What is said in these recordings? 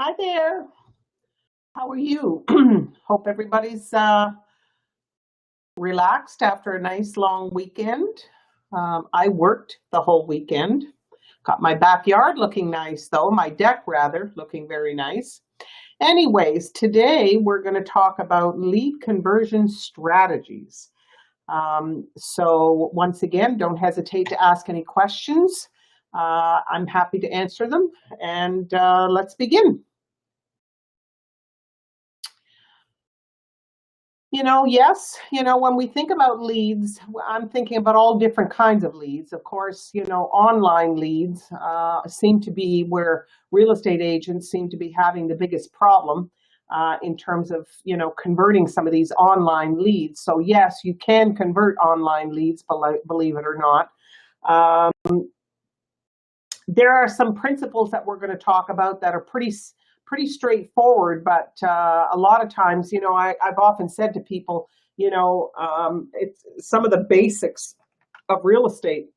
Hi there. How are you? Hope everybody's relaxed after a nice long weekend. I worked the whole weekend. Got my backyard looking nice, though, my deck rather, looking very nice. Anyways, today we're going to talk about lead conversion strategies. So, once again, don't hesitate to ask any questions. I'm happy to answer them, and let's begin. Yes, when we think about leads, I'm thinking about all different kinds of leads. Of course, online leads seem to be where real estate agents seem to be having the biggest problem in terms of, converting some of these online leads. So yes, you can convert online leads, believe it or not. There are some principles that we're going to talk about that are pretty straightforward, but a lot of times, I've often said to people, it's some of the basics of real estate.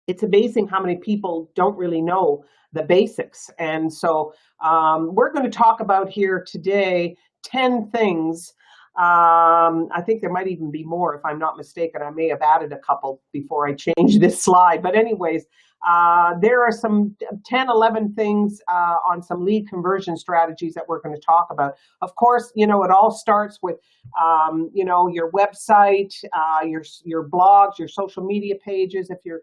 It's amazing how many people don't really know the basics. And so we're going to talk about here today 10 things. I think there might even be more if I'm not mistaken. I may have added a couple before I change this slide. But anyways, there are some 10, 11 things on some lead conversion strategies that we're going to talk about. Of course, it all starts with, your website, your blogs, your social media pages. If you're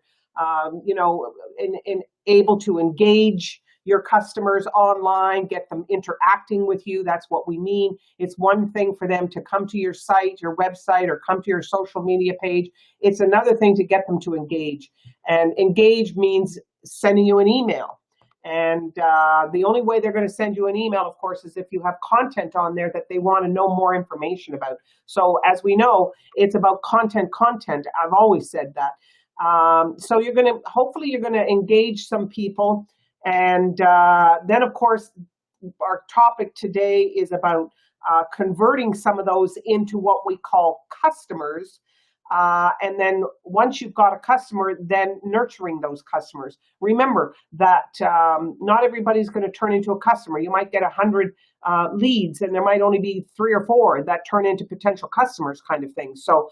able to engage your customers online, get them interacting with you. That's what we mean. It's one thing for them to come to your site, your website, or come to your social media page. It's another thing to get them to engage. And engage means sending you an email. And the only way they're going to send you an email, of course, is if you have content on there that they want to know more information about. So as we know, it's about content. I've always said that. So hopefully you're going to engage some people. And then, of course, our topic today is about converting some of those into what we call customers. And then once you've got a customer, then nurturing those customers. Remember that not everybody's going to turn into a customer. You might get 100 leads, and there might only be 3 or 4 that turn into potential customers, kind of thing. So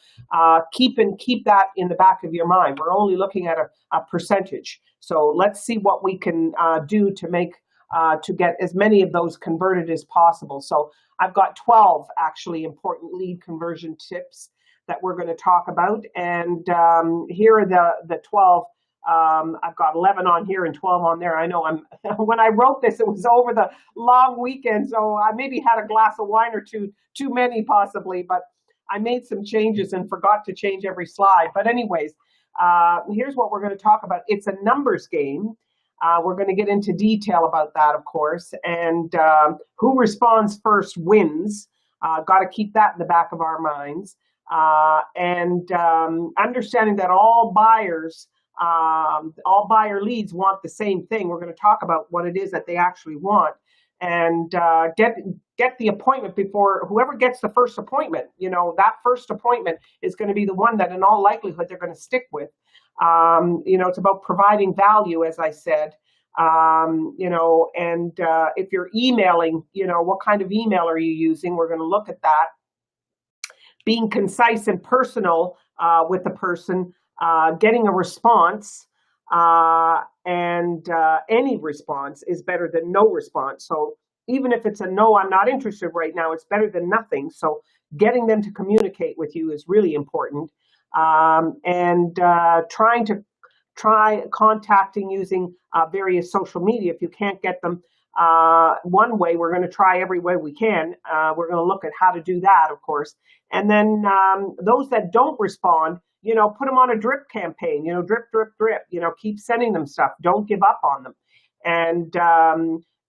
keep that in the back of your mind. We're only looking at a percentage. So let's see what we can do to make to get as many of those converted as possible. So I've got 12 actually important lead conversion tips that we're going to talk about. And here are the 12. I've got 11 on here and 12 on there. I know when I wrote this, it was over the long weekend, so I maybe had a glass of wine or two, too many possibly, but I made some changes and forgot to change every slide. But anyways, here's what we're going to talk about. It's a numbers game. We're going to get into detail about that, of course, and who responds first wins. Got to keep that in the back of our minds. And understanding that all buyer leads want the same thing. We're going to talk about what it is that they actually want, and get the appointment before whoever gets the first appointment. That first appointment is going to be the one that, in all likelihood, they're going to stick with. It's about providing value, as I said. And if you're emailing, what kind of email are you using? We're going to look at that. Being concise and personal with the person, getting a response, and any response is better than no response. So even if it's a no, I'm not interested right now, it's better than nothing. So getting them to communicate with you is really important. And try contacting using various social media. If you can't get them one way, we're going to try every way we can. We're going to look at how to do that, of course. And then those that don't respond, put them on a drip campaign, drip, drip, drip, keep sending them stuff. Don't give up on them.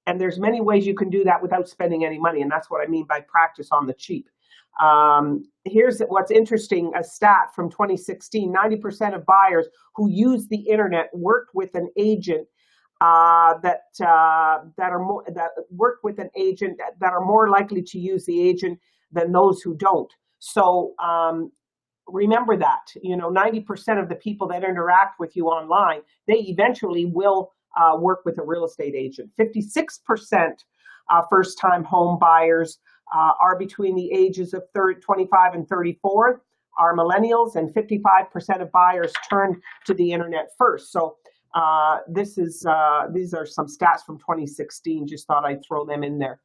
And there's many ways you can do that without spending any money. And that's what I mean by practice on the cheap. Here's what's interesting, a stat from 2016, 90% of buyers who use the internet worked with an agent that work with an agent that are more likely to use the agent than those who don't. So remember that 90% of the people that interact with you online, they eventually will work with a real estate agent. 56% First-time home buyers are between the ages of 25 and 34, are millennials, and 55% of buyers turn to the internet first. So these are some stats from 2016. Just thought I'd throw them in there.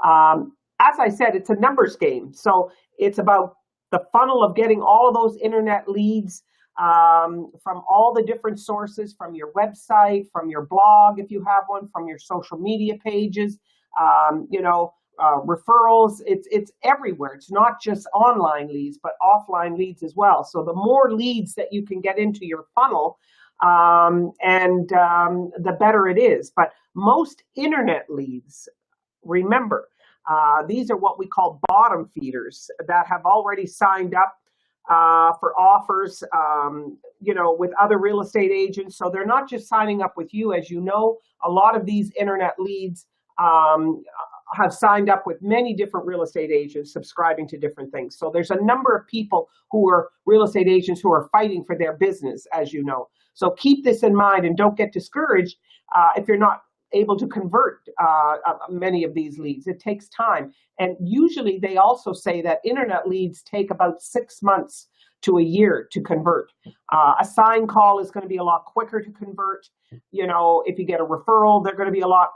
As I said, it's a numbers game. So it's about the funnel of getting all of those internet leads from all the different sources, from your website, from your blog, if you have one, from your social media pages, referrals. It's everywhere. It's not just online leads, but offline leads as well. So the more leads that you can get into your funnel, the better it is. But most internet leads, remember, these are what we call bottom feeders that have already signed up for offers, with other real estate agents. So they're not just signing up with you. As you know, a lot of these internet leads have signed up with many different real estate agents subscribing to different things. So there's a number of people who are real estate agents who are fighting for their business, as you know. So keep this in mind and don't get discouraged if you're not able to convert many of these leads. It takes time. And usually they also say that internet leads take about 6 months to a year to convert. A sign call is going to be a lot quicker to convert. If you get a referral, they're going to be a lot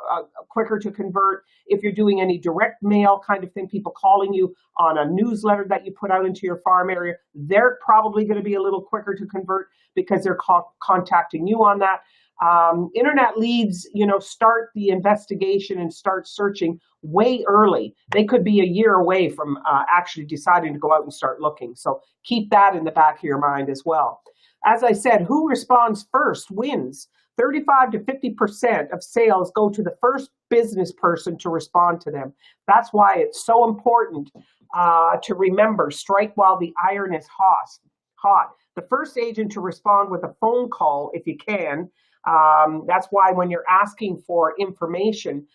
quicker to convert. If you're doing any direct mail kind of thing, people calling you on a newsletter that you put out into your farm area, they're probably going to be a little quicker to convert because they're contacting you on that. Internet leads, start the investigation and start searching way early. They could be a year away from actually deciding to go out and start looking. So keep that in the back of your mind as well. As I said, who responds first wins. 35 to 50% of sales go to the first business person to respond to them. That's why it's so important to remember, strike while the iron is hot. The first agent to respond with a phone call, if you can. That's why when you're asking for information,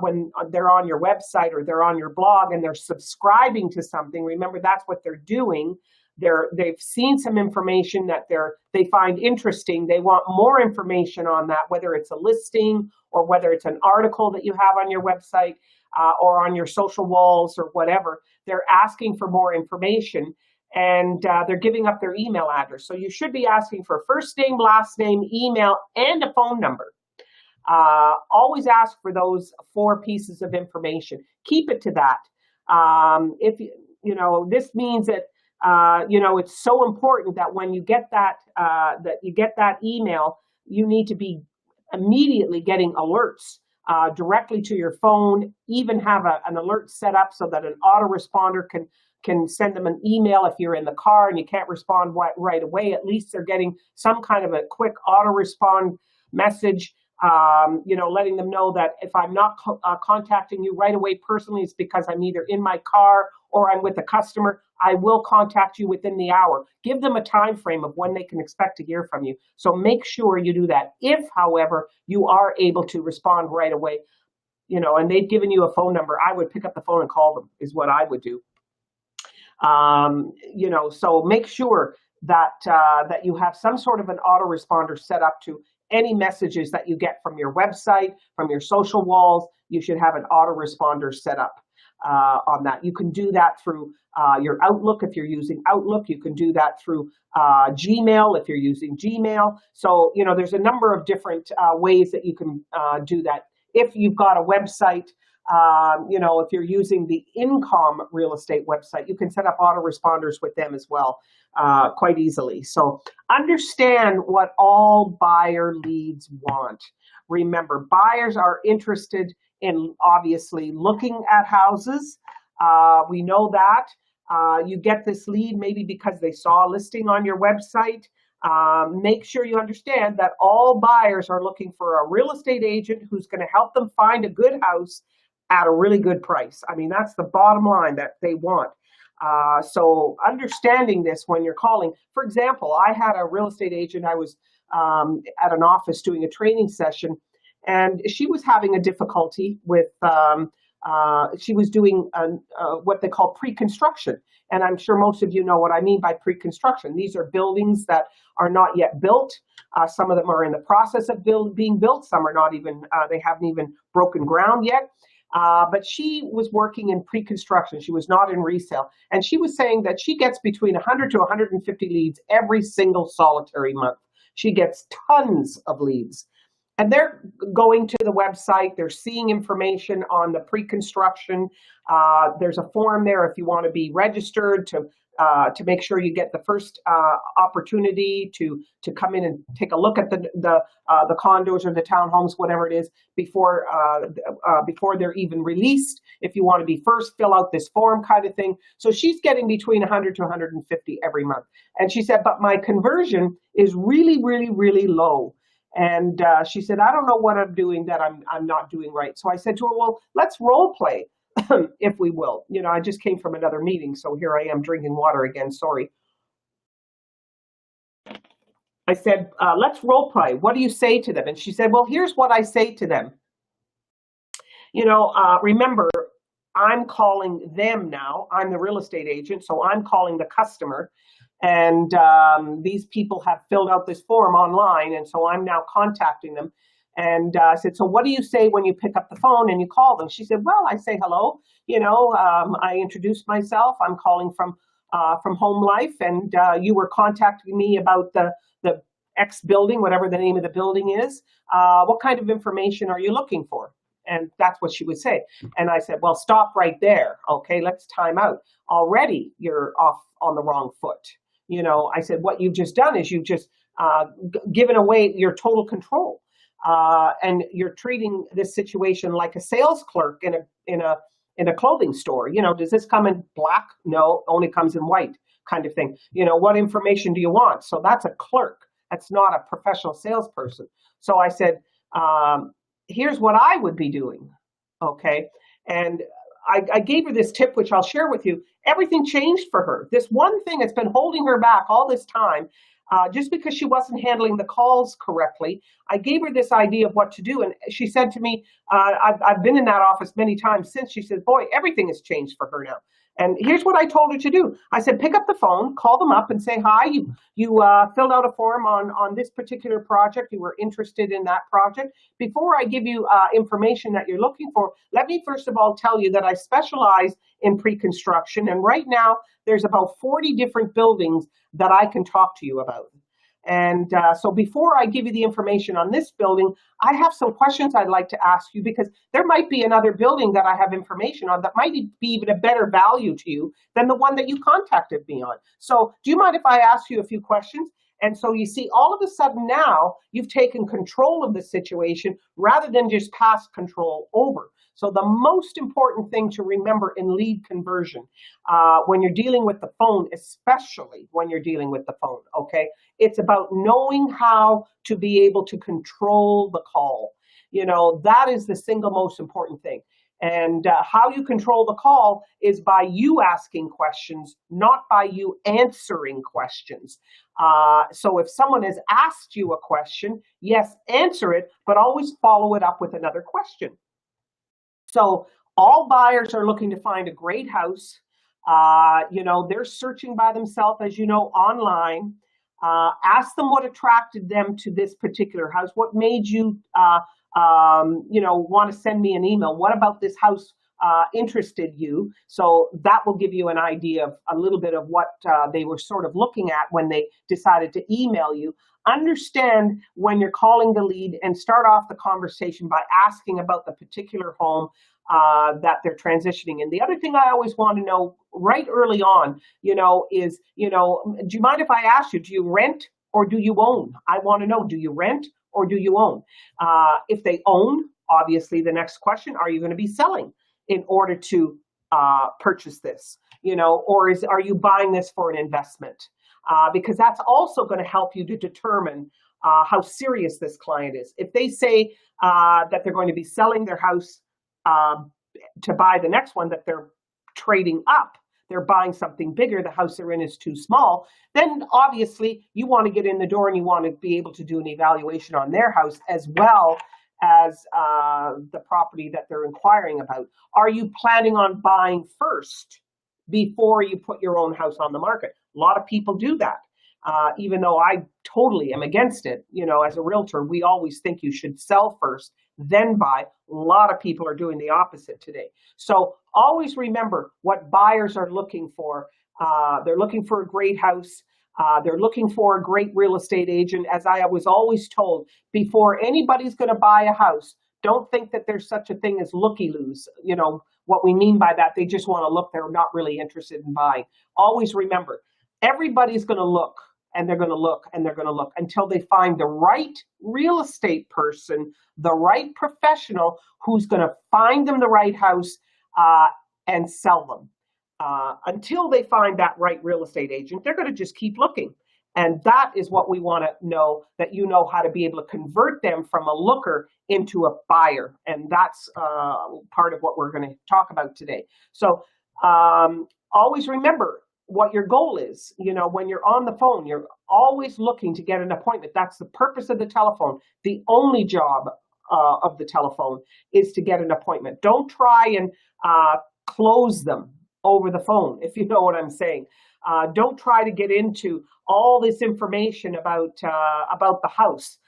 when they're on your website or they're on your blog and they're subscribing to something, remember that's what they're doing. They've seen some information that they find interesting. They want more information on that, whether it's a listing or whether it's an article that you have on your website or on your social walls or whatever. They're asking for more information. And they're giving up their email address. So you should be asking for first name, last name, email, and a phone number. Always ask for those 4 pieces of information. Keep it to that. This means that it's so important that when you get that email, you need to be immediately getting alerts directly to your phone. Even have an alert set up so that an autoresponder can send them an email if you're in the car and you can't respond right away. At least they're getting some kind of a quick auto-respond message, letting them know that if I'm not contacting you right away personally, it's because I'm either in my car or I'm with a customer. I will contact you within the hour. Give them a time frame of when they can expect to hear from you. So make sure you do that. If, however, you are able to respond right away, and they've given you a phone number, I would pick up the phone and call them, is what I would do. So make sure that you have some sort of an autoresponder set up to any messages that you get from your website, from your social walls. You should have an autoresponder set up on that. You can do that through your Outlook if you're using Outlook. You can do that through Gmail if you're using Gmail. So, there's a number of different ways that you can do that. If you've got a website, if you're using the Income real estate website, you can set up autoresponders with them as well quite easily. So understand what all buyer leads want. Remember, buyers are interested in obviously looking at houses. We know that. You get this lead maybe because they saw a listing on your website. Make sure you understand that all buyers are looking for a real estate agent who's going to help them find a good house at a really good price. I mean, that's the bottom line that they want. So understanding this when you're calling, for example, I had a real estate agent. I was at an office doing a training session, and she was having a difficulty with, she was doing what they call pre-construction. And I'm sure most of you know what I mean by pre-construction. These are buildings that are not yet built. Some of them are in the process of being built. Some are not even, they haven't even broken ground yet. But she was working in pre-construction. She was not in resale. And she was saying that she gets between 100 to 150 leads every single solitary month. She gets tons of leads. And they're going to the website, they're seeing information on the pre-construction. There's a form there if you want to be registered to make sure you get the first opportunity to come in and take a look at the condos or the townhomes, whatever it is, before they're even released. If you want to be first, fill out this form kind of thing. So she's getting between 100 to 150 every month. And she said, but my conversion is really, really, really low. And she said, I don't know what I'm doing that I'm not doing right. So I said to her, well, let's role play, if we will. You know, I just came from another meeting, so here I am drinking water again. Sorry. I said, let's role play. What do you say to them? And she said, well, here's what I say to them. You know, remember, I'm calling them now. I'm the real estate agent, so I'm calling the customer. And these people have filled out this form online, and so I'm now contacting them. And I said, so what do you say when you pick up the phone and you call them? She said, well, I say hello. You know, I introduced myself. I'm calling from HomeLife, and you were contacting me about the X building, whatever the name of the building is. What kind of information are you looking for? And that's what she would say. And I said, well, stop right there. Okay, let's time out. Already you're off on the wrong foot. You know, I said, what you've just done is you've just given away your total control. And you're treating this situation like a sales clerk in a clothing store. You know, does this come in black? No, only comes in white, kind of thing. You know, what information do you want? So that's a clerk. That's not a professional salesperson. So I said, here's what I would be doing. Okay. And I gave her this tip, which I'll share with you. Everything changed for her. This one thing that's been holding her back all this time, just because she wasn't handling the calls correctly, I gave her this idea of what to do. And she said to me, I've been in that office many times since. She said, boy, everything has changed for her now. And here's what I told her to do. I said, pick up the phone, call them up and say, hi, you filled out a form on this particular project. You were interested in that project. Before I give you information that you're looking for, let me first of all tell you that I specialize in pre-construction. And right now, there's about 40 different buildings that I can talk to you about. And so before I give you the information on this building, I have some questions I'd like to ask you, because there might be another building that I have information on that might be even a better value to you than the one that you contacted me on. So do you mind if I ask you a few questions? And so you see, all of a sudden now you've taken control of the situation rather than just pass control over. So the most important thing to remember in lead conversion, when you're dealing with the phone, especially when you're dealing with the phone, okay, it's about knowing how to be able to control the call. You know, that is the single most important thing. And how you control the call is by you asking questions, not by you answering questions. So if someone has asked you a question, yes, answer it, but always follow it up with another question. So all buyers are looking to find a great house. You know, they're searching by themselves, as you know, online. Ask them what attracted them to this particular house. What made you, you know, want to send me an email? What about this house interested you? So that will give you an idea of a little bit of what they were sort of looking at when they decided to email you. Understand when you're calling the lead and start off the conversation by asking about the particular home that they're transitioning in. The other thing I always want to know right early on, you know, is, you know, do you mind if I ask you, do you rent or do you own? I want to know, do you rent or do you own? If they own, obviously the next question, are you going to be selling in order to purchase this? You know, or are you buying this for an investment? Because that's also going to help you to determine how serious this client is. If they say that they're going to be selling their house to buy the next one, that they're trading up, they're buying something bigger, the house they're in is too small, then obviously you want to get in the door and you want to be able to do an evaluation on their house as well as the property that they're inquiring about. Are you planning on buying first before you put your own house on the market? A lot of people do that. Even though I totally am against it, you know, as a realtor, we always think you should sell first, then buy. A lot of people are doing the opposite today. So always remember what buyers are looking for. They're looking for a great house. They're looking for a great real estate agent. As I was always told, before anybody's going to buy a house, don't think that there's such a thing as looky-loos. You know, what we mean by that, they just want to look. They're not really interested in buying. Always remember, everybody's going to look, and they're going to look, and they're going to look until they find the right real estate person, the right professional who's going to find them the right house and sell them. Until they find that right real estate agent, they're going to just keep looking. And that is what we want to know, that you know how to be able to convert them from a looker into a buyer. And that's part of what we're going to talk about today. So always remember what your goal is. You know, when you're on the phone, you're always looking to get an appointment. That's the purpose of the telephone. The only job of the telephone is to get an appointment. Don't try and close them over the phone, if you know what I'm saying. Don't try to get into all this information about the house.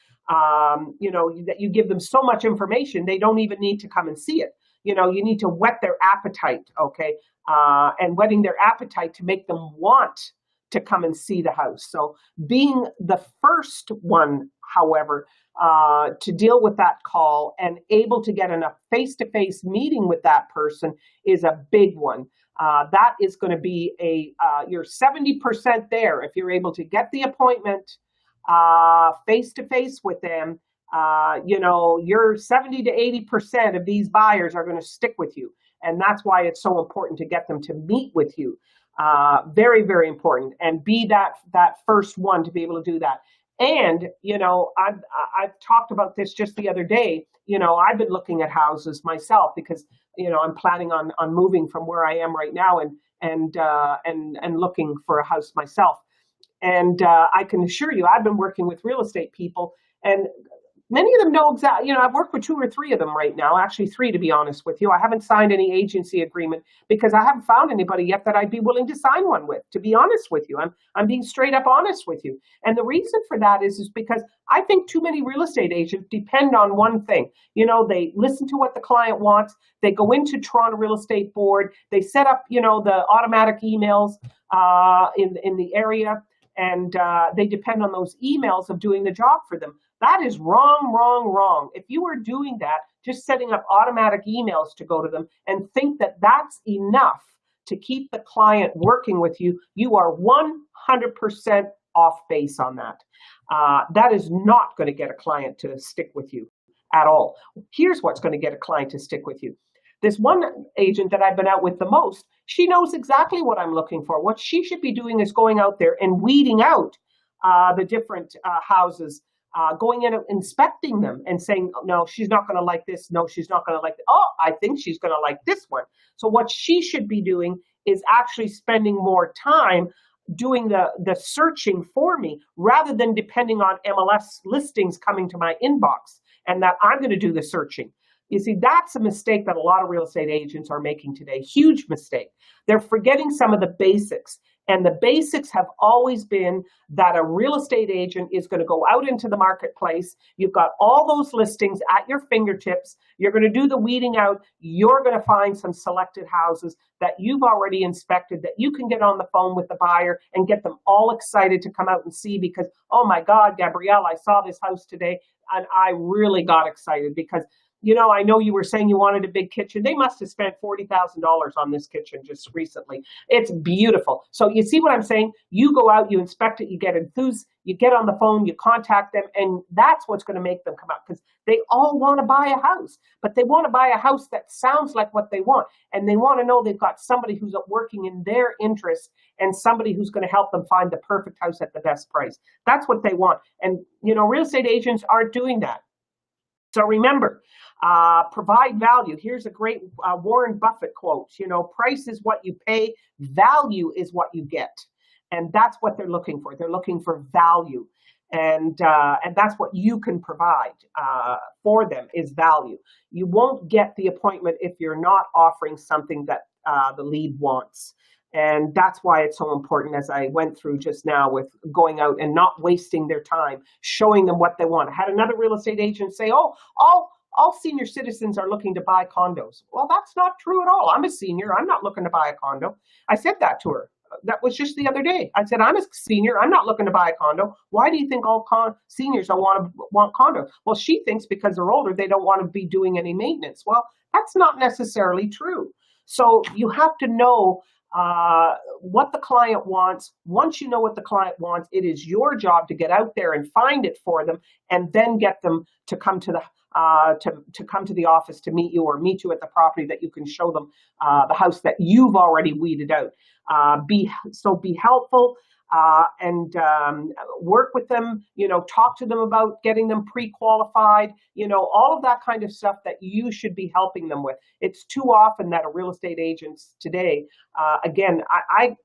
You know, that you give them so much information, they don't even need to come and see it. You know, you need to whet their appetite, okay? And whetting their appetite to make them want to come and see the house. So being the first one, however, to deal with that call and able to get a face-to-face meeting with that person is a big one. That is going to be you're 70% there if you're able to get the appointment face-to-face with them. You know, you're 70 to 80% of these buyers are going to stick with you. And that's why it's so important to get them to meet with you. Very, very important. And be that first one to be able to do that. And, you know, I've talked about this just the other day. You know, I've been looking at houses myself because, you know, I'm planning on moving from where I am right now and looking for a house myself. And I can assure you, I've been working with real estate people, and many of them know exactly, you know, I've worked with 2 or 3 of them right now, actually 3 to be honest with you. I haven't signed any agency agreement because I haven't found anybody yet that I'd be willing to sign one with, to be honest with you. I'm being straight up honest with you. And the reason for that is because I think too many real estate agents depend on one thing. You know, they listen to what the client wants. They go into Toronto Real Estate Board. They set up, you know, the automatic emails in the area. And they depend on those emails of doing the job for them. That is wrong, wrong, wrong. If you are doing that, just setting up automatic emails to go to them and think that that's enough to keep the client working with you, you are 100% off base on that. That is not going to get a client to stick with you at all. Here's what's going to get a client to stick with you. This one agent that I've been out with the most, she knows exactly what I'm looking for. What she should be doing is going out there and weeding out the different houses, going in and inspecting them and saying, no, she's not going to like this. No, she's not going to like this. Oh, I think she's going to like this one. So what she should be doing is actually spending more time doing the searching for me rather than depending on MLS listings coming to my inbox and that I'm going to do the searching. You see, that's a mistake that a lot of real estate agents are making today. Huge mistake. They're forgetting some of the basics. And the basics have always been that a real estate agent is going to go out into the marketplace. You've got all those listings at your fingertips. You're going to do the weeding out. You're going to find some selected houses that you've already inspected, that you can get on the phone with the buyer and get them all excited to come out and see because, oh my God, Gabrielle, I saw this house today and I really got excited because, you know, I know you were saying you wanted a big kitchen. They must have spent $40,000 on this kitchen just recently. It's beautiful. So you see what I'm saying? You go out, you inspect it, you get enthused, you get on the phone, you contact them, and that's what's going to make them come out because they all want to buy a house, but they want to buy a house that sounds like what they want. And they want to know they've got somebody who's working in their interest and somebody who's going to help them find the perfect house at the best price. That's what they want. And, you know, real estate agents aren't doing that. So remember, provide value. Here's a great Warren Buffett quote. You know, price is what you pay, value is what you get. And that's what they're looking for. They're looking for value. And that's what you can provide for them is value. You won't get the appointment if you're not offering something that the lead wants. And that's why it's so important, as I went through just now, with going out and not wasting their time, showing them what they want. I had another real estate agent say, oh, all senior citizens are looking to buy condos. Well, that's not true at all. I'm a senior. I'm not looking to buy a condo. I said that to her. That was just the other day. I said, I'm a senior. I'm not looking to buy a condo. Why do you think all seniors don't want condos? Well, she thinks because they're older, they don't want to be doing any maintenance. Well, that's not necessarily true. So you have to know what the client wants. Once you know what the client wants, it is your job to get out there and find it for them, and then get them to come to the to come to the office to meet you, or meet you at the property that you can show them the house that you've already weeded out. Be helpful. And work with them, talk to them about getting them pre-qualified, all of that kind of stuff that you should be helping them with. It's too often that a real estate agents today, again, I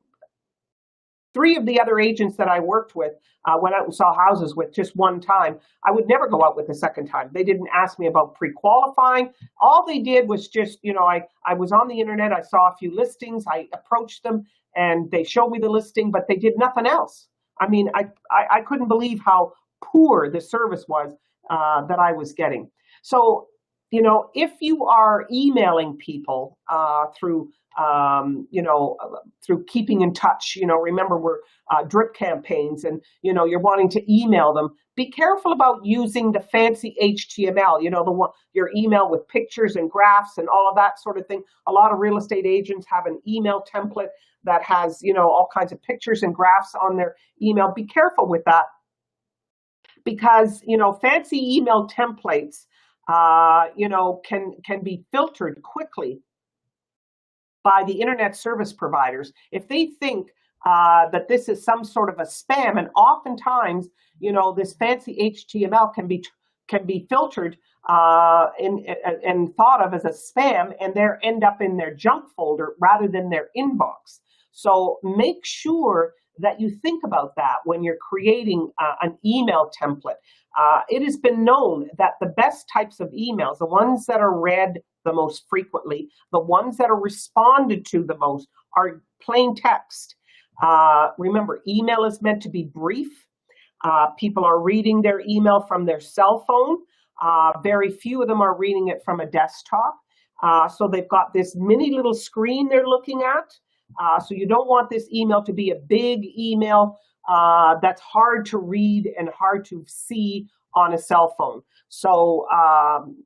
3 of the other agents that I worked with went out and saw houses with just one time. I would never go out with a second time. They didn't ask me about pre-qualifying. All they did was just, I was on the internet. I saw a few listings. I approached them and they showed me the listing, but they did nothing else. I mean, I couldn't believe how poor the service was that I was getting. So, if you are emailing people through through keeping in touch, remember we're drip campaigns, and, you're wanting to email them, be careful about using the fancy HTML, your email with pictures and graphs and all of that sort of thing. A lot of real estate agents have an email template that has, all kinds of pictures and graphs on their email. Be careful with that, because, fancy email templates, can be filtered quickly by the internet service providers if they think that this is some sort of a spam. And oftentimes, this fancy HTML can be filtered and thought of as a spam, and they end up in their junk folder rather than their inbox. So make sure that you think about that when you're creating an email template. It has been known that the best types of emails, the ones that are read the most frequently, the ones that are responded to the most, are plain text. Remember, email is meant to be brief. People are reading their email from their cell phone. Very few of them are reading it from a desktop. So they've got this mini little screen they're looking at. So you don't want this email to be a big email that's hard to read and hard to see on a cell phone. So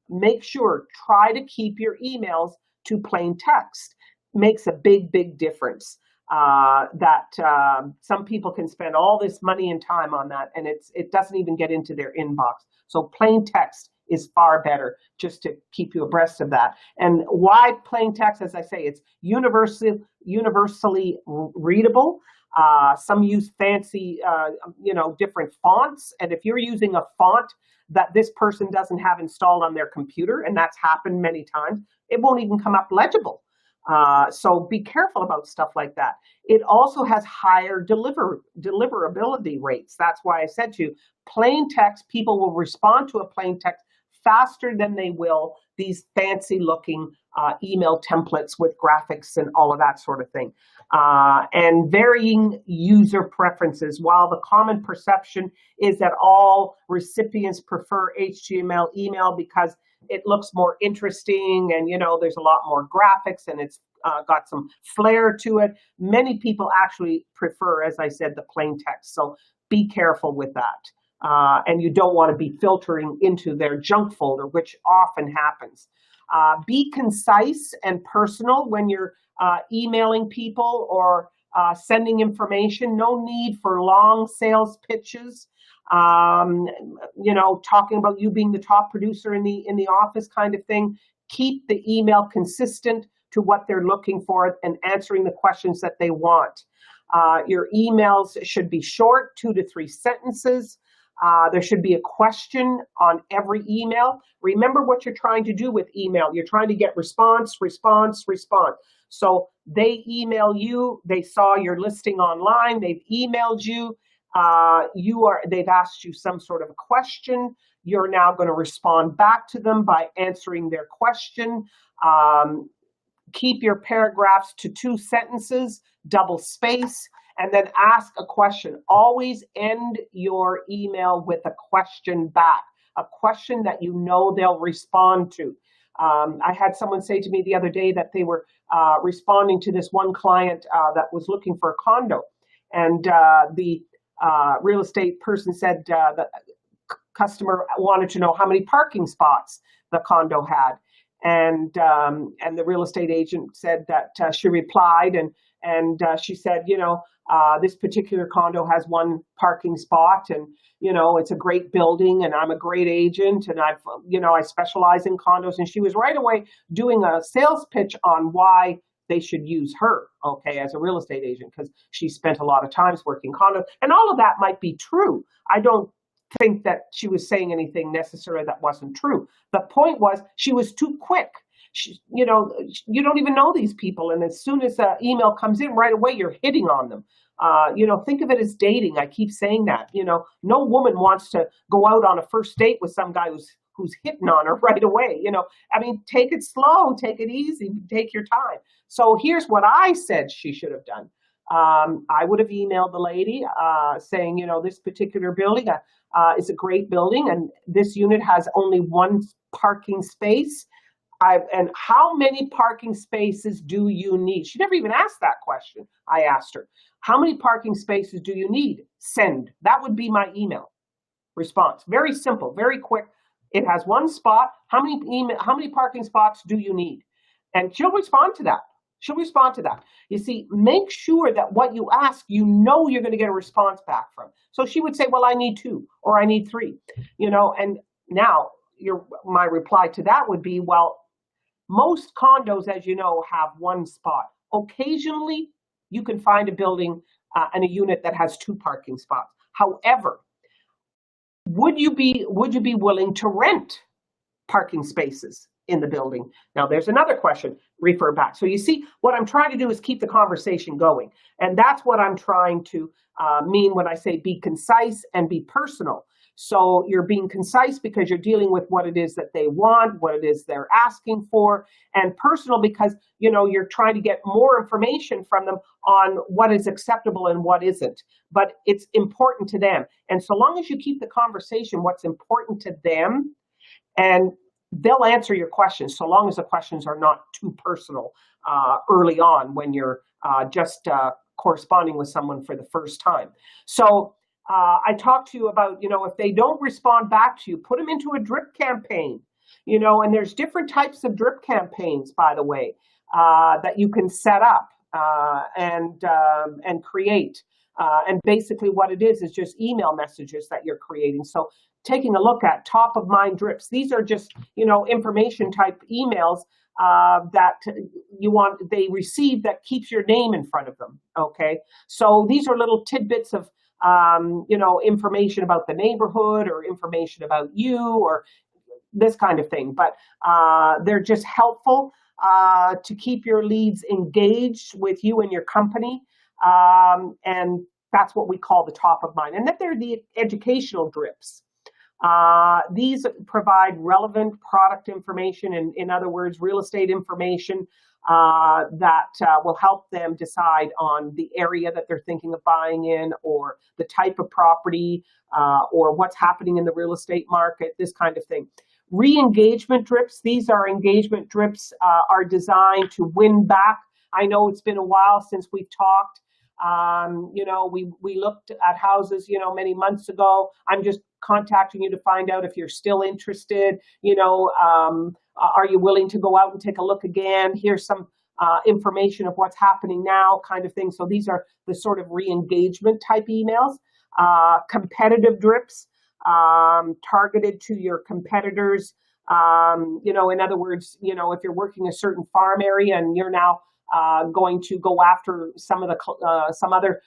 make sure, try to keep your emails to plain text. Makes a big, big difference. Some people can spend all this money and time on that, and it doesn't even get into their inbox. So plain text is far better, just to keep you abreast of that. And why plain text? As I say, it's universally readable. Some use fancy, different fonts. And if you're using a font that this person doesn't have installed on their computer, and that's happened many times, it won't even come up legible. So be careful about stuff like that. It also has higher deliverability rates. That's why I said to you, plain text, people will respond to a plain text faster than they will these fancy looking email templates with graphics and all of that sort of thing. And varying user preferences. While the common perception is that all recipients prefer HTML email because it looks more interesting and, there's a lot more graphics and it's got some flair to it, many people actually prefer, as I said, the plain text. So be careful with that. And you don't want to be filtering into their junk folder, which often happens. Be concise and personal when you're emailing people or sending information. No need for long sales pitches. Talking about you being the top producer in the office kind of thing. Keep the email consistent to what they're looking for and answering the questions that they want. Your emails should be short, 2 to 3 sentences. There should be a question on every email. Remember what you're trying to do with email. You're trying to get response, response, response. So they email you, they saw your listing online, they've emailed you, they've asked you some sort of a question. You're now going to respond back to them by answering their question. Keep your paragraphs to 2 sentences, double space, and then ask a question. Always end your email with a question back. a question that you know they'll respond to. I had someone say to me the other day that they were responding to this one client that was looking for a condo. And the real estate person said the customer wanted to know how many parking spots the condo had. And the real estate agent said that she replied, and she said, this particular condo has one parking spot, and it's a great building, and I'm a great agent, and I specialize in condos. And she was right away doing a sales pitch on why they should use her, okay, as a real estate agent, because she spent a lot of times working condos, and all of that might be true. I don't think that she was saying anything necessarily that wasn't true. The point was she was too quick. You don't even know these people, and as soon as an email comes in, right away you're hitting on them. Think of it as dating. I keep saying that. No woman wants to go out on a first date with some guy who's hitting on her right away. Take it slow, take it easy, take your time. So here's what I said she should have done. I would have emailed the lady saying, this particular building is a great building, and this unit has only one parking space. And how many parking spaces do you need? She never even asked that question. I asked her, how many parking spaces do you need? Send. That would be my email response. Very simple, very quick. It has one spot. How many parking spots do you need? And she'll respond to that. She'll respond to that. You see, make sure that what you ask, you're going to get a response back from. So she would say, well, I need 2 or I need 3, and now my reply to that would be, well, most condos, as you know, have one spot. Occasionally, you can find a building and a unit that has 2 parking spots. However, would you be willing to rent parking spaces in the building? Now, there's another question, refer back. So you see, what I'm trying to do is keep the conversation going. And that's what I'm trying to mean when I say be concise and be personal. So you're being concise because you're dealing with what it is that they want, what it is they're asking for, and personal because, you're trying to get more information from them on what is acceptable and what isn't. But it's important to them. And so long as you keep the conversation what's important to them, and they'll answer your questions so long as the questions are not too personal early on when you're just corresponding with someone for the first time. So I talked to you about, if they don't respond back to you, put them into a drip campaign, and there's different types of drip campaigns, by the way, that you can set up and create. And basically what it is just email messages that you're creating. So taking a look at top of mind drips. These are just, information type emails that they receive that keeps your name in front of them. Okay. So these are little tidbits of, information about the neighborhood or information about you or this kind of thing. But they're just helpful to keep your leads engaged with you and your company. And that's what we call the top of mind. And then there are the educational drips. These provide relevant product information, in other words, real estate information that will help them decide on the area that they're thinking of buying in, or the type of property, or what's happening in the real estate market, this kind of thing. Re-engagement drips. These are engagement drips are designed to win back. I know it's been a while since we've talked. We looked at houses, many months ago. I'm just contacting you to find out if you're still interested. Are you willing to go out and take a look again? Here's some information of what's happening now, kind of thing. So these are the sort of re-engagement type emails. Competitive drips, targeted to your competitors. In other words, if you're working a certain farm area and you're now going to go after some other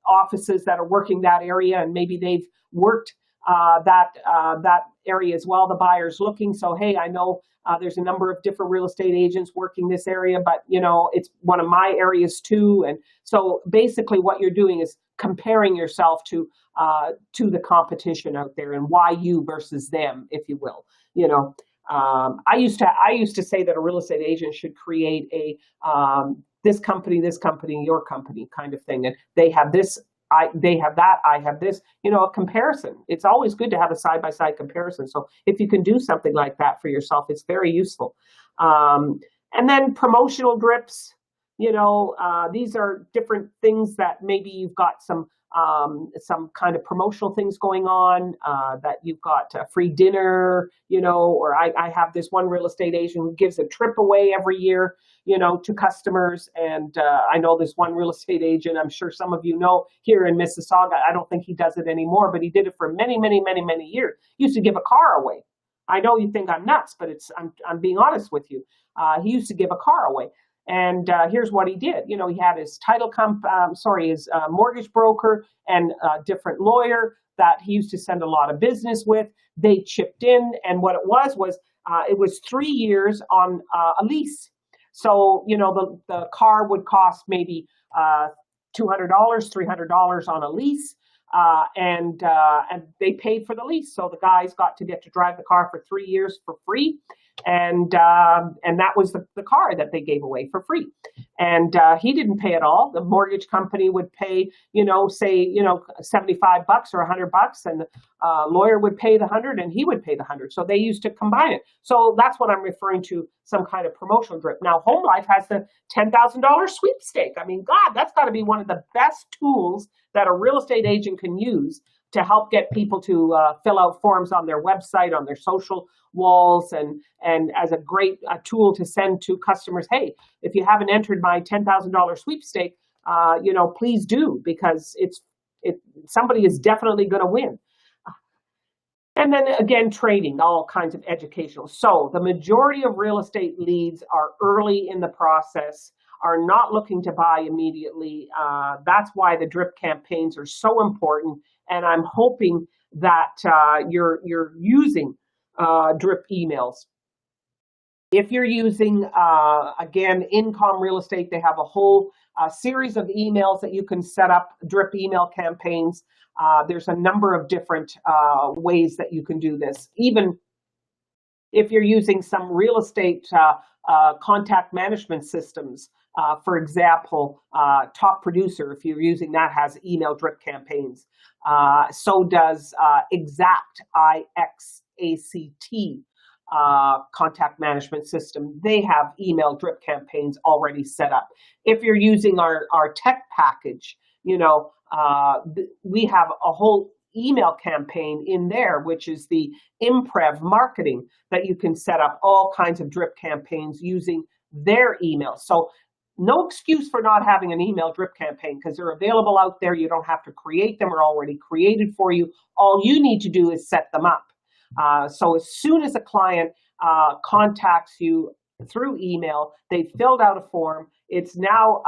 offices that are working that area, and maybe they've worked that area as well. The buyer's looking, so hey, I know there's a number of different real estate agents working this area, but it's one of my areas too. And so basically, what you're doing is comparing yourself to the competition out there, and why you versus them, if you will. I used to say that a real estate agent should create a this company, your company kind of thing, and they have this they have that, I have this, a comparison. It's always good to have a side by side comparison. So if you can do something like that for yourself, it's very useful. Um, and then promotional drips, these are different things that maybe you've got some kind of promotional things going on, that you've got a free dinner, or I have this one real estate agent who gives a trip away every year, to customers. And I know this one real estate agent, I'm sure some of you know here in Mississauga. I don't think he does it anymore, but he did it for many, many, many, many years. He used to give a car away. I know you think I'm nuts, but I'm being honest with you. He used to give a car away. And here's what he did. He had his his mortgage broker and a different lawyer that he used to send a lot of business with. They chipped in, and what it was 3 years on a lease. So the car would cost maybe $200, $300 on a lease. And they paid for the lease, so the guys got to get to drive the car for 3 years for free, and that was the car that they gave away for free. And he didn't pay at all. The mortgage company would pay, say, $75 or $100, and the lawyer would pay the 100, and he would pay the 100. So they used to combine it. So that's what I'm referring to, some kind of promotional drip. Now, HomeLife has the $10,000 sweepstake. I mean, God, that's got to be one of the best tools that a real estate agent can use to help get people to fill out forms on their website, on their social walls, and as a great tool to send to customers. Hey, if you haven't entered my $10,000 sweepstake, please do, because somebody is definitely going to win. And then again, training, all kinds of educational. So the majority of real estate leads are early in the process, are not looking to buy immediately. That's why the drip campaigns are so important. And I'm hoping that you're using drip emails. If you're using, again, Income Real Estate, they have a whole series of emails that you can set up, drip email campaigns. There's a number of different ways that you can do this. Even if you're using some real estate contact management systems, for example, Top Producer, if you're using that, has email drip campaigns. So does Exact, IXACT, contact management system. They have email drip campaigns already set up. If you're using our tech package, we have a whole email campaign in there, which is the Imprev marketing, that you can set up all kinds of drip campaigns using their email. So no excuse for not having an email drip campaign, because they're available out there. You don't have to create them, or already created for you. All you need to do is set them up. So as soon as a client contacts you through email, they filled out a form, it's now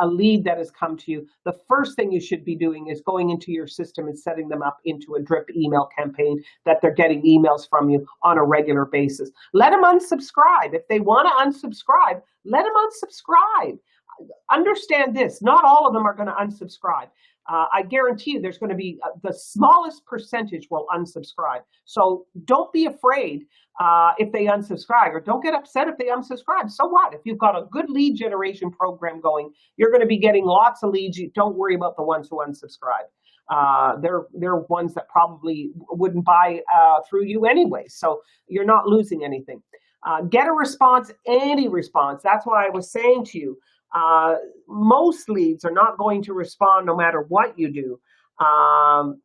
a lead that has come to you. The first thing you should be doing is going into your system and setting them up into a drip email campaign that they're getting emails from you on a regular basis. Let them unsubscribe. If they want to unsubscribe, let them unsubscribe. Understand this, not all of them are going to unsubscribe. I guarantee you there's going to be the smallest percentage will unsubscribe. So don't be afraid if they unsubscribe, or don't get upset if they unsubscribe. So what? If you've got a good lead generation program going, you're going to be getting lots of leads. You don't worry about the ones who unsubscribe. They're ones that probably wouldn't buy through you anyway. So you're not losing anything. Get a response, any response. That's what I was saying to you. Most leads are not going to respond no matter what you do.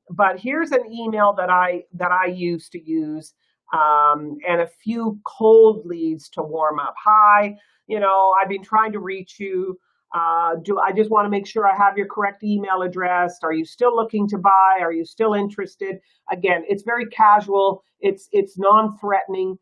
But here's an email that I used to use, and a few cold leads to warm up. Hi, I've been trying to reach you. I just want to make sure I have your correct email address. Are you still looking to buy? Are you still interested? Again, it's very casual. It's non-threatening.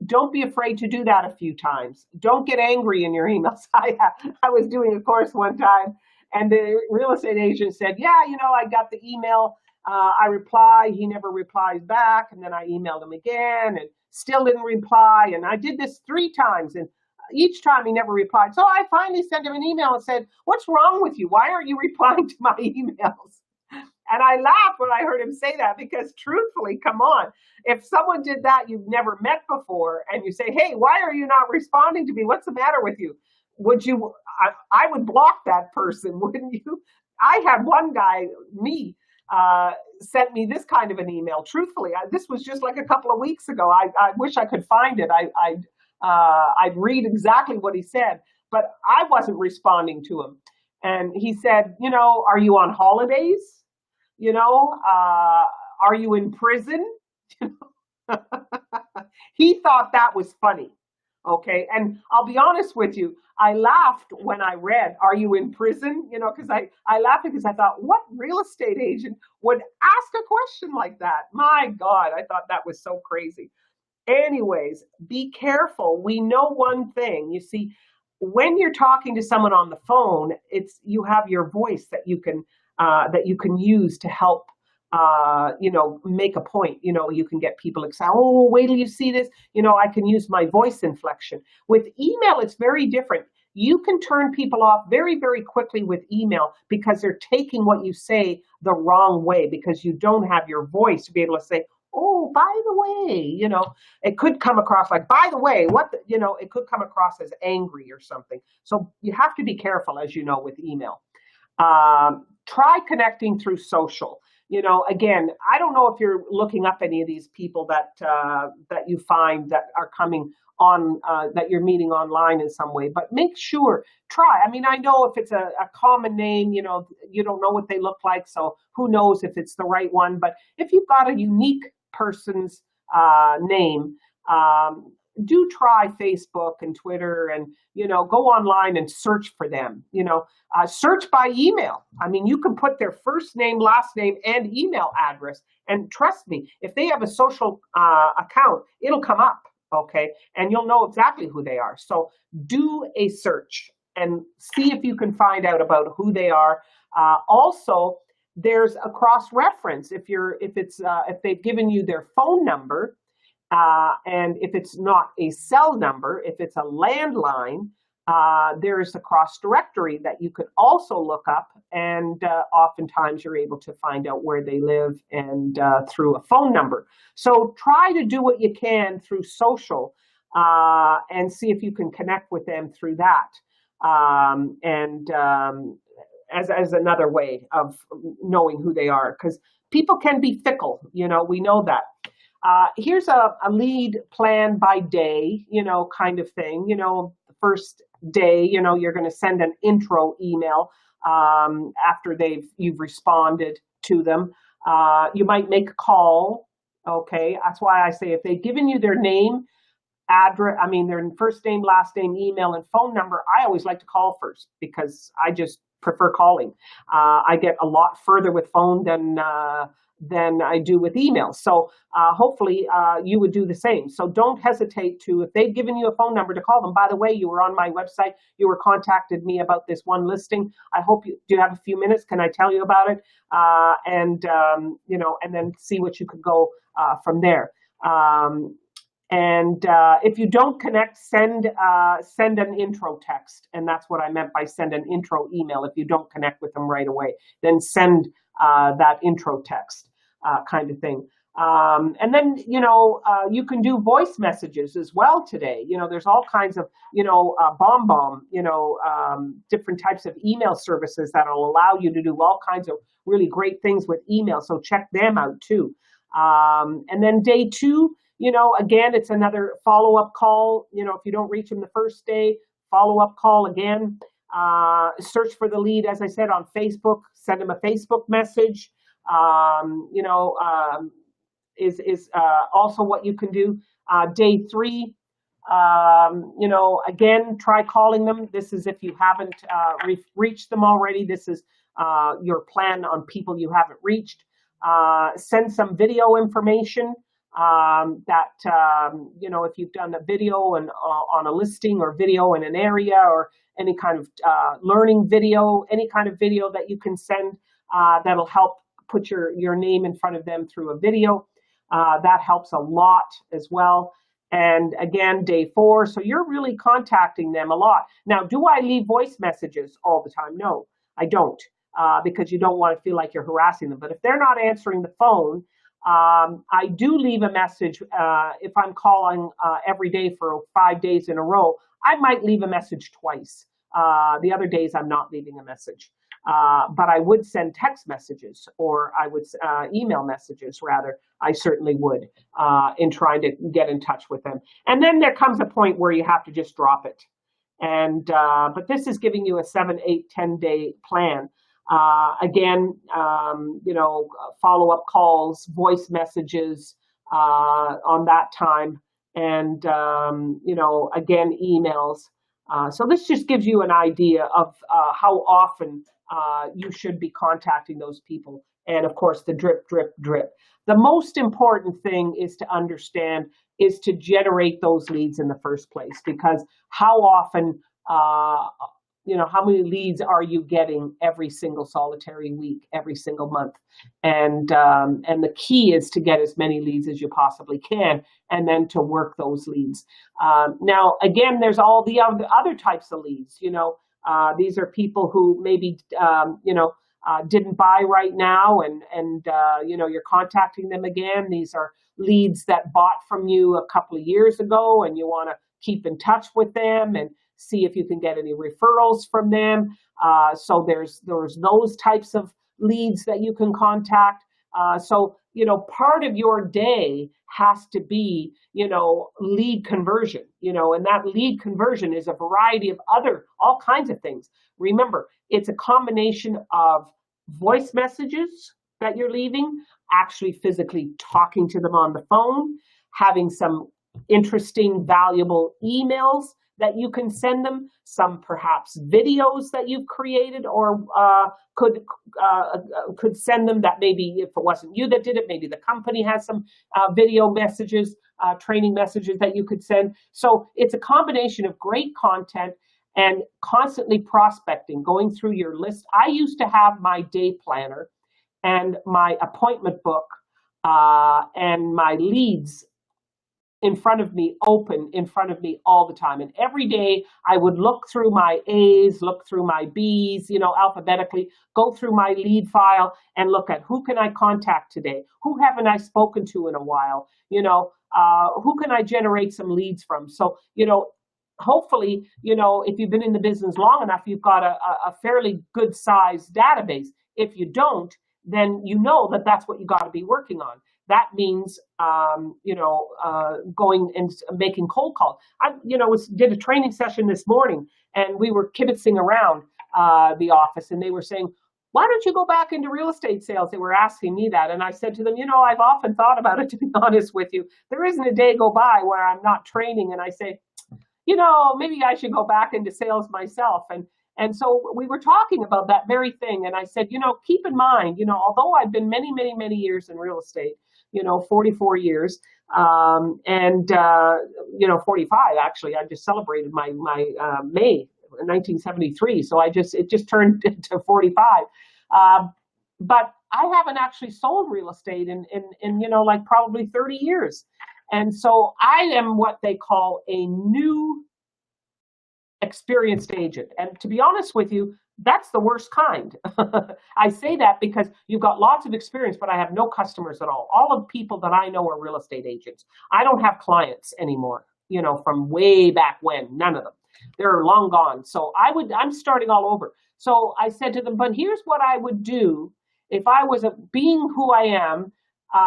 Don't be afraid to do that a few times. Don't get angry in your emails. I was doing a course one time, and the real estate agent said, yeah, I got the email. I reply. He never replies back. And then I emailed him again and still didn't reply. And I did this 3 times, and each time he never replied. So I finally sent him an email and said, what's wrong with you? Why aren't you replying to my emails? And I laughed when I heard him say that, because truthfully, come on, if someone did that you've never met before, and you say, hey, why are you not responding to me? What's the matter with you? I would block that person, wouldn't you? I had one guy, uh, sent me this kind of an email. Truthfully, this was just like a couple of weeks ago. I wish I could find it. I'd read exactly what he said, but I wasn't responding to him. And he said, are you on holidays? Are you in prison? He thought that was funny. Okay. And I'll be honest with you, I laughed when I read, "Are you in prison?" Because I laughed because I thought, what real estate agent would ask a question like that? My God, I thought that was so crazy. Anyways, be careful. We know one thing. You see, when you're talking to someone on the phone, it's you have your voice that you can use to help make a point. You can get people excited. Oh, wait till you see this. I can use my voice inflection. With email, it's very different. You can turn people off very, very quickly with email because they're taking what you say the wrong way because you don't have your voice to be able to say, oh, by the way, it could come across like, by the way, it could come across as angry or something. So you have to be careful, as you know, with email. Try connecting through social. Again, I don't know if you're looking up any of these people that you find that are coming on that you're meeting online in some way, but make sure try. I mean, I know if it's a common name, you don't know what they look like, so who knows if it's the right one. But if you've got a unique person's name, do try Facebook and Twitter, and go online and search for them. Search by email. I mean, you can put their first name, last name, and email address, and trust me, if they have a social account, it'll come up. Okay, and you'll know exactly who they are. So do a search and see if you can find out about who they are. Also, there's a cross reference. If they've given you their phone number, and if it's not a cell number, if it's a landline, there's a cross directory that you could also look up, and oftentimes you're able to find out where they live and through a phone number. So try to do what you can through social and see if you can connect with them through that. And as another way of knowing who they are, because people can be fickle. We know that. Here's a lead plan by day, kind of thing. The first day, you're going to send an intro email after you've responded to them. You might make a call. Okay, that's why I say if they've given you their name, address, their first name, last name, email, and phone number, I always like to call first because I just prefer calling. I get a lot further with phone than I do with email. So hopefully you would do the same. So don't hesitate to, if they've given you a phone number, to call them. By the way, you were on my website. You were contacted me about this one listing. I hope do you have a few minutes? Can I tell you about it? And then see what you could go from there. And if you don't connect, send an intro text. And that's what I meant by send an intro email. If you don't connect with them right away, then send that intro text kind of thing. And then, you can do voice messages as well today. There's all kinds of, different types of email services that will allow you to do all kinds of really great things with email. So check them out too. And then day 2, again, it's another follow-up call. If you don't reach them the first day, follow-up call again. Search for the lead, as I said, on Facebook. Send them a Facebook message. Is also what you can do. Day 3, again, try calling them. This is if you haven't reached them already. This is your plan on people you haven't reached. Send some video information. If you've done a video on a listing, or video in an area, or any kind of learning video, any kind of video that you can send that'll help put your name in front of them through a video. That helps a lot as well. And again, day 4, so you're really contacting them a lot. Now, do I leave voice messages all the time? No, I don't, because you don't want to feel like you're harassing them. But if they're not answering the phone, I do leave a message. If I'm calling every day for 5 days in a row, I might leave a message twice. The other days I'm not leaving a message. But I would send text messages, or I would email messages rather. I certainly would, in trying to get in touch with them. And then there comes a point where you have to just drop it. And but this is giving you a 7, 8, 10-day plan. Again, follow-up calls, voice messages on that time, and again, emails. So this just gives you an idea of how often you should be contacting those people. And of course, the drip, drip, drip. The most important thing is to understand is to generate those leads in the first place, because how often, how many leads are you getting every single solitary week, every single month? And the key is to get as many leads as you possibly can, and then to work those leads. Now, again, there's all the other types of leads. These are people who maybe, didn't buy right now, and you're contacting them again. These are leads that bought from you a couple of years ago, and you want to keep in touch with them and see if you can get any referrals from them. So there's those types of leads that you can contact. So part of your day has to be, lead conversion, and that lead conversion is a variety of all kinds of things. Remember, it's a combination of voice messages that you're leaving, actually physically talking to them on the phone, having some interesting, valuable emails that you can send them, some perhaps videos that you've created or could send them, that maybe if it wasn't you that did it, maybe the company has some video messages, training messages that you could send. So it's a combination of great content and constantly prospecting, going through your list. I used to have my day planner and my appointment book and my leads open in front of me all the time. And every day I would look through my A's, look through my B's, alphabetically, go through my lead file and look at who can I contact today? Who haven't I spoken to in a while? Who can I generate some leads from? So, hopefully, if you've been in the business long enough, you've got a fairly good sized database. If you don't, then that's what you got to be working on. That means, going and making cold calls. I, did a training session this morning, and we were kibitzing around the office, and they were saying, why don't you go back into real estate sales? They were asking me that. And I said to them, I've often thought about it, to be honest with you. There isn't a day go by where I'm not training. And I say, maybe I should go back into sales myself. And so we were talking about that very thing. And I said, keep in mind, although I've been many, many, many years in real estate, 44 years, and 45, actually. I just celebrated my May 1973. So it just turned to 45. But I haven't actually sold real estate in probably 30 years. And so I am what they call a new experienced agent. And to be honest with you, that's the worst kind. I say that because you've got lots of experience, but I have no customers at all. All of the people that I know are real estate agents. I don't have clients anymore, from way back when, none of them. They're long gone. So I'm starting all over. So I said to them, but here's what I would do if I was being who I am,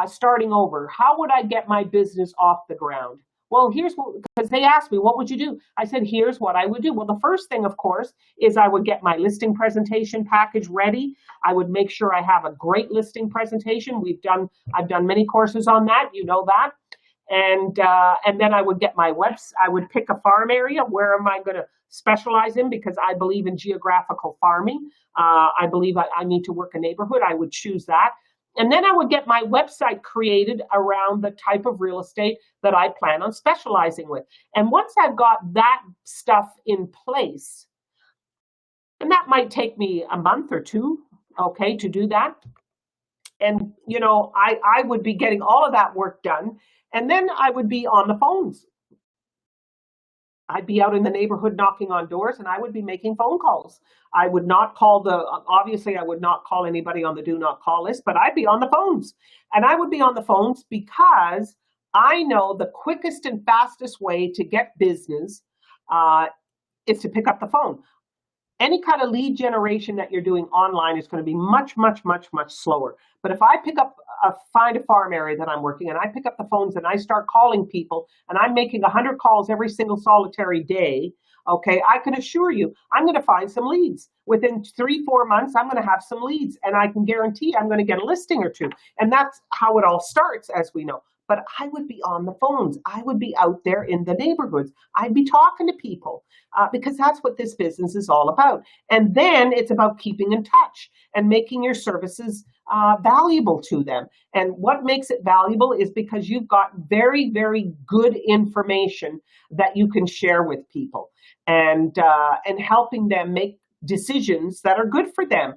starting over. How would I get my business off the ground? Well, because they asked me, what would you do? I said, here's what I would do. Well, the first thing, of course, is I would get my listing presentation package ready. I would make sure I have a great listing presentation. I've done many courses on that. You know that. And then I would get my website. I would pick a farm area. Where am I going to specialize in? Because I believe in geographical farming. I believe I need to work a neighborhood. I would choose that. And then I would get my website created around the type of real estate that I plan on specializing with. And once I've got that stuff in place, and that might take me a month or two, okay, to do that. And, I would be getting all of that work done. And then I would be on the phones. I'd be out in the neighborhood knocking on doors, and I would be making phone calls. I would not obviously I would not call anybody on the do not call list, but I'd be on the phones. And I would be on the phones because I know the quickest and fastest way to get business is to pick up the phone. any kind of lead generation that you're doing online is going to be much, much, much, much slower. But if I pick up find a farm area that I'm working, and I pick up the phones and I start calling people, and I'm making 100 calls every single solitary day, okay, I can assure you I'm going to find some leads. Within 3-4 months, I'm going to have some leads, and I can guarantee I'm going to get a listing or two. And that's how it all starts, as we know. But I would be on the phones. I would be out there in the neighborhoods. I'd be talking to people because that's what this business is all about. And then it's about keeping in touch and making your services valuable to them. And what makes it valuable is because you've got very, very good information that you can share with people, and helping them make decisions that are good for them.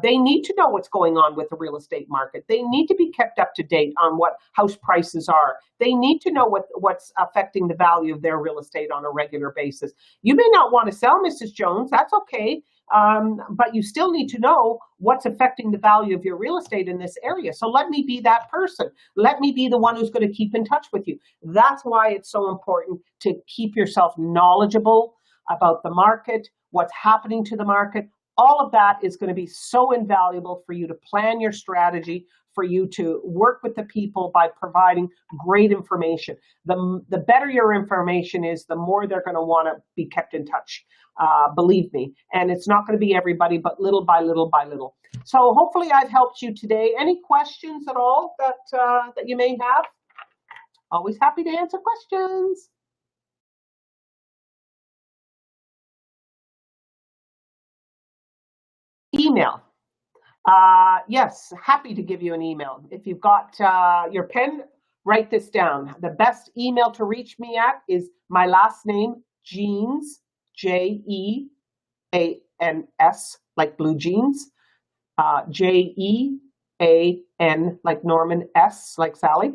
They need to know what's going on with the real estate market. They need to be kept up to date on what house prices are. They need to know what's affecting the value of their real estate on a regular basis. You may not want to sell, Mrs. Jones. That's okay. But you still need to know what's affecting the value of your real estate in this area. So let me be that person. Let me be the one who's going to keep in touch with you. That's why it's so important to keep yourself knowledgeable about the market, what's happening to the market. All of that is going to be so invaluable for you to plan your strategy, for you to work with the people by providing great information. The better your information is, the more they're going to want to be kept in touch. Believe me. And it's not going to be everybody, but little by little by little. So hopefully I've helped you today. Any questions at all that you may have? Always happy to answer questions. Email. Yes, happy to give you an email. If you've got your pen, write this down. The best email to reach me at is my last name, Jeans, Jeans, like blue jeans, Jean, like Norman, S, like Sally,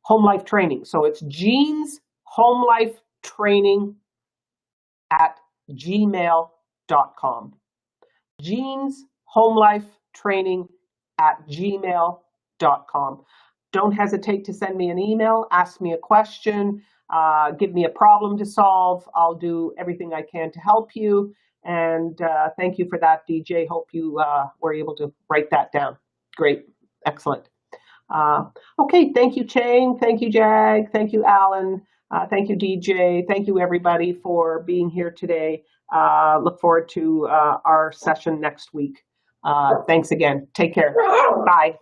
HomeLife Training. So it's Jeans HomeLife Training at gmail.com. Jeans HomeLife Training at gmail.com. Don't hesitate to send me an email, ask me a question, give me a problem to solve. I'll do everything I can to help you. And thank you for that, DJ. Hope you were able to write that down. Great. Excellent. Okay. Thank you, Chang. Thank you, Jag. Thank you, Alan. Thank you, DJ. Thank you, everybody, for being here today. Look forward to our session next week. Thanks again. Take care. Bye.